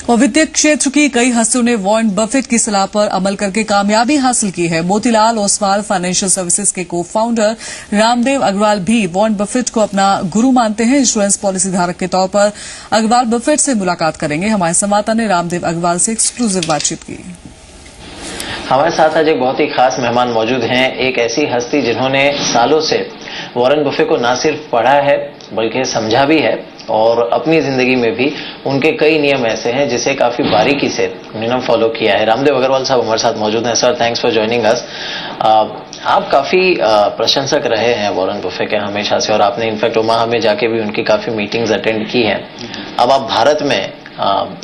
और वित्तीय क्षेत्र की कई हस्तियों ने वॉरेन बफेट की सलाह पर अमल करके कामयाबी हासिल की है। मोतीलाल ओसवाल फाइनेंशियल सर्विसेज के को फाउंडर रामदेव अग्रवाल भी वॉरेन बफेट को अपना गुरु मानते हैं। इंश्योरेंस पॉलिसी धारक के तौर पर अग्रवाल बफेट से मुलाकात करेंगे। हमारे संवाददाता ने रामदेव अग्रवाल से एक्सक्लूसिव बातचीत की। हमारे साथ आज एक बहुत ही खास मेहमान मौजूद हैं, एक ऐसी हस्ती जिन्होंने सालों से वॉरेन बफेट को न सिर्फ पढ़ा है बल्कि समझा भी है और अपनी जिंदगी में भी उनके कई नियम ऐसे हैं जिसे काफी बारीकी से उन्होंने फॉलो किया है। रामदेव अग्रवाल साहब हमारे साथ मौजूद हैं। Sir, thanks for joining us. आप काफी प्रशंसक रहे हैं वॉरेन बफेट के हमेशा से और आपने इनफैक्ट ओमाहा में जाके भी उनकी काफी मीटिंग्स अटेंड की हैं। अब आप भारत में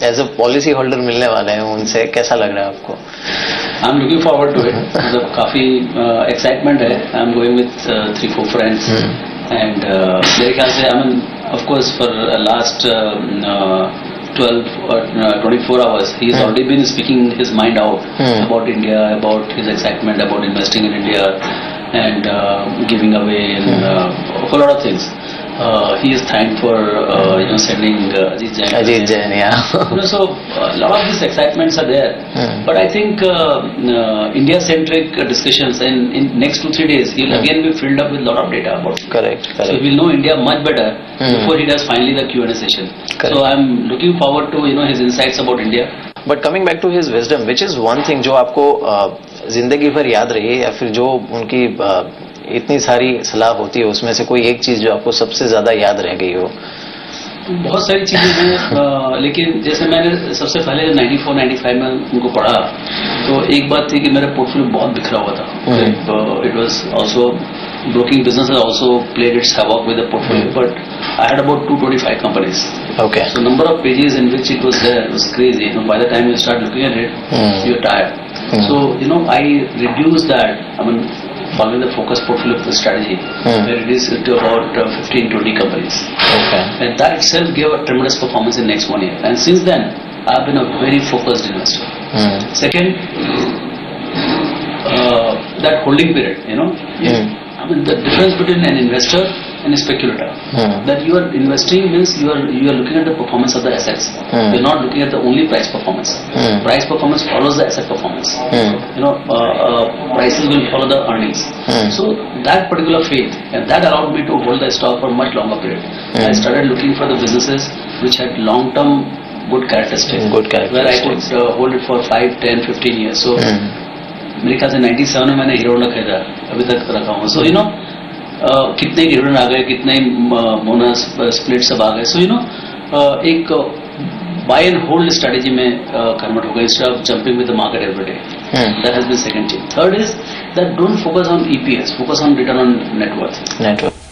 एज अ पॉलिसी होल्डर मिलने वाले हैं उनसे, कैसा लग रहा है आपको? I am looking forward to it. मतलब काफी एक्साइटमेंट है। I am going with 3-4 friends and मेरे ख्याल से I mean of course for last 12 or 24 hours he has already been speaking his mind out about India, about his excitement about investing in India and giving away and a whole lot of things. He is thanked for sending Ajit Jain, yeah. So a lot of these excitements are there, but I think India-centric discussions and in next 2-3 days he will again be filled up with a lot of data about it. Correct. So he will know India much better before he does finally the Q&A session. Correct. So I am looking forward to his insights about India. But coming back to his wisdom, which is one thing जो आपको जिंदगी भर याद रही है या फिर जो उनकी इतनी सारी सलाह होती है उसमें से कोई एक चीज जो आपको सबसे ज्यादा याद रह गई हो? बहुत सारी चीजें हैं, लेकिन जैसे मैंने सबसे पहले 94-95 में उनको पढ़ा तो एक बात थी कि मेरा पोर्टफोलियो बहुत बिखरा हुआ था। It was also broking business has also played its havoc with the portfolio, but I had about 225 companies. Okay. So number of pages in which it was there was crazy. By the time you start looking at it, you're tired. So I reduced that. I mean, following the focus portfolio strategy, where it is to about 15-20 companies. Okay. And that itself gave a tremendous performance in the next 1 year. And since then, I've been a very focused investor. Second, that holding period, I mean, the difference between an investor and a speculator, that you are investing means you are looking at the performance of the assets. You are not looking at the only price performance. Price performance follows the asset performance. Prices will follow the earnings. So that particular faith, and that allowed me to hold the stock for a much longer period. I started looking for the businesses which had long-term good characteristics, where I could hold it for 5, 10, 15 years. So मेरे ख्याल से 97 में मैंने hero Honda खरीदा, अभी तक रखा हूँ। सो कितने हीरो आ गए, कितने बोनस स्प्लिट सब आ गए। सो एक बाय एंड होल्ड स्ट्रेटेजी में कन्वर्ट हो गए instead of jumping with the market every day. That has been second thing. Third is that don't focus on EPS, focus on return on net worth.